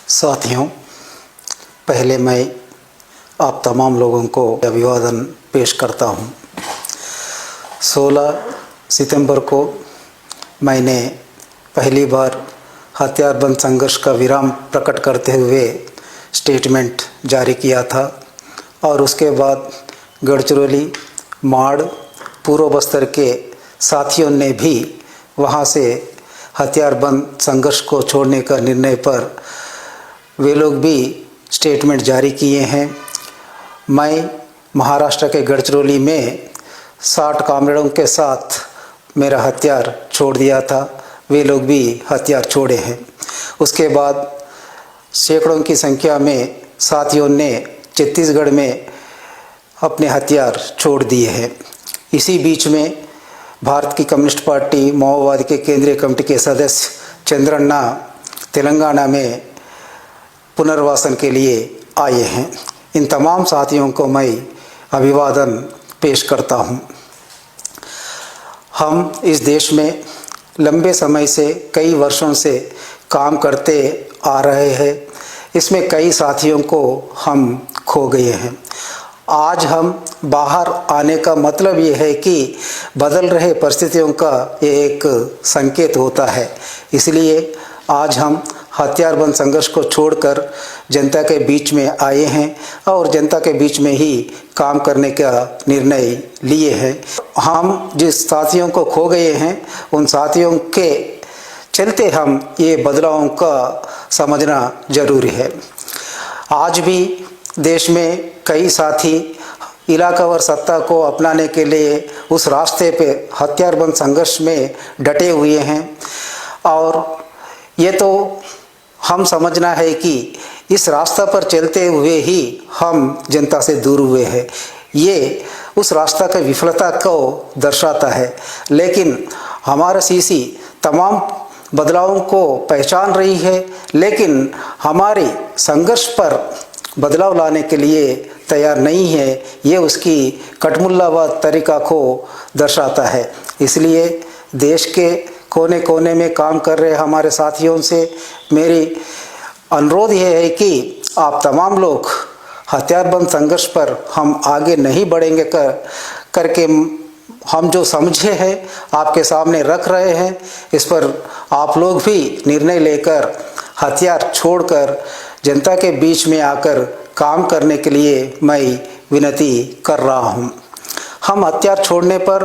साथियों, पहले मैं आप तमाम लोगों को अभिवादन पेश करता हूं। 16 सितंबर को मैंने पहली बार हथियारबंद संघर्ष का विराम प्रकट करते हुए स्टेटमेंट जारी किया था और उसके बाद गढ़चिरौली, माड़, पूर्व बस्तर के साथियों ने भी वहां से हथियारबंद संघर्ष को छोड़ने का निर्णय पर वे लोग भी स्टेटमेंट जारी किए हैं। मैं महाराष्ट्र के गढ़चिरौली में 60 कामरेडों के साथ मेरा हथियार छोड़ दिया था, वे लोग भी हथियार छोड़े हैं। उसके बाद सैकड़ों की संख्या में साथियों ने छत्तीसगढ़ में अपने हथियार छोड़ दिए हैं। इसी बीच में भारत की कम्युनिस्ट पार्टी माओवादी के केंद्रीय कमेटी के सदस्य चंद्रन्ना तेलंगाना में पुनर्वासन के लिए आए हैं। इन तमाम साथियों को मैं अभिवादन पेश करता हूं। हम इस देश में लंबे समय से, कई वर्षों से काम करते आ रहे हैं। इसमें कई साथियों को हम खो गए हैं। आज हम बाहर आने का मतलब ये है कि बदल रहे परिस्थितियों का ये एक संकेत होता है। इसलिए आज हम हथियारबंद संघर्ष को छोड़कर जनता के बीच में आए हैं और जनता के बीच में ही काम करने का निर्णय लिए हैं। हम जिस साथियों को खो गए हैं उन साथियों के चलते हम ये बदलावों का समझना जरूरी है। आज भी देश में कई साथी इलाकावार सत्ता को अपनाने के लिए उस रास्ते पे हथियारबंद संघर्ष में डटे हुए हैं और ये तो हम समझना है कि इस रास्ता पर चलते हुए ही हम जनता से दूर हुए हैं। ये उस रास्ता की विफलता को दर्शाता है। लेकिन हमारा सीसी तमाम बदलावों को पहचान रही है, लेकिन हमारे संघर्ष पर बदलाव लाने के लिए तैयार नहीं है। ये उसकी कटमुल्लावाद तरीका को दर्शाता है। इसलिए देश के कोने कोने में काम कर रहे हमारे साथियों से मेरी अनुरोध ये है कि आप तमाम लोग हथियारबंद संघर्ष पर हम आगे नहीं बढ़ेंगे करके हम जो समझे हैं आपके सामने रख रहे हैं। इस पर आप लोग भी निर्णय लेकर हथियार छोड़कर जनता के बीच में आकर काम करने के लिए मैं विनती कर रहा हूं। हम हथियार छोड़ने पर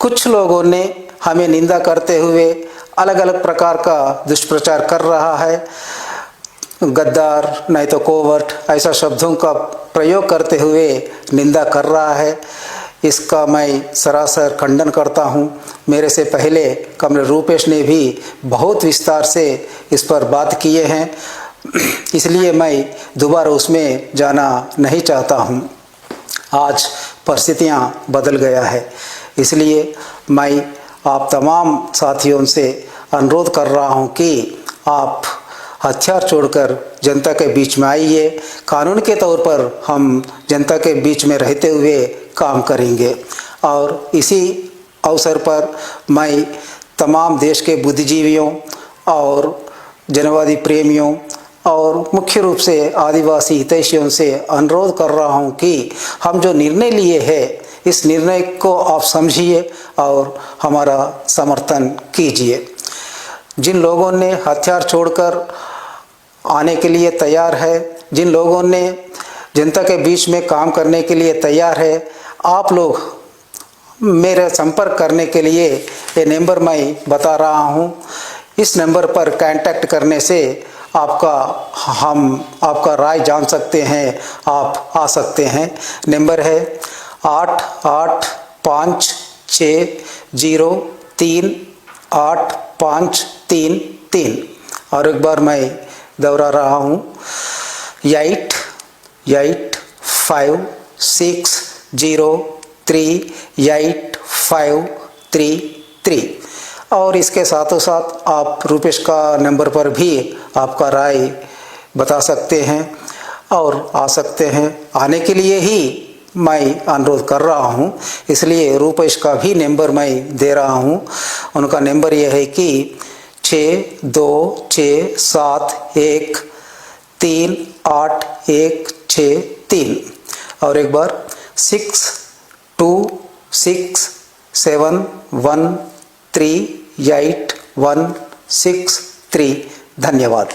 कुछ लोगों ने हमें निंदा करते हुए अलग अलग प्रकार का दुष्प्रचार कर रहा है। गद्दार, नहीं तो कोवर्ट, ऐसा शब्दों का प्रयोग करते हुए निंदा कर रहा है। इसका मैं सरासर खंडन करता हूं। मेरे से पहले कमरेड रूपेश ने भी बहुत विस्तार से इस पर बात किए हैं, इसलिए मैं दोबारा उसमें जाना नहीं चाहता हूं। आज परिस्थितियां बदल गया है, इसलिए मैं आप तमाम साथियों से अनुरोध कर रहा हूं कि आप हथियार छोड़कर जनता के बीच में आइए। कानून के तौर पर हम जनता के बीच में रहते हुए काम करेंगे। और इसी अवसर पर मैं तमाम देश के बुद्धिजीवियों और जनवादी प्रेमियों और मुख्य रूप से आदिवासी हितैषियों से अनुरोध कर रहा हूं कि हम जो निर्णय लिए हैं इस निर्णय को आप समझिए और हमारा समर्थन कीजिए। जिन लोगों ने हथियार छोड़कर आने के लिए तैयार है, जिन लोगों ने जनता के बीच में काम करने के लिए तैयार है, आप लोग मेरे संपर्क करने के लिए ये नंबर मैं बता रहा हूँ। इस नंबर पर कांटेक्ट करने से हम आपका राय जान सकते हैं, आप आ सकते हैं। नंबर है 8856038533 और एक बार मैं दोहरा रहा हूँ 8856038533 और इसके साथों साथ आप रूपेश का नंबर पर भी आपका राय बता सकते हैं और आ सकते हैं। आने के लिए ही मैं अनुरोध कर रहा हूं, इसलिए रूपेश का भी नंबर मैं दे रहा हूं। उनका नंबर यह है कि 6267 3816 और एक बार 6267138163। धन्यवाद।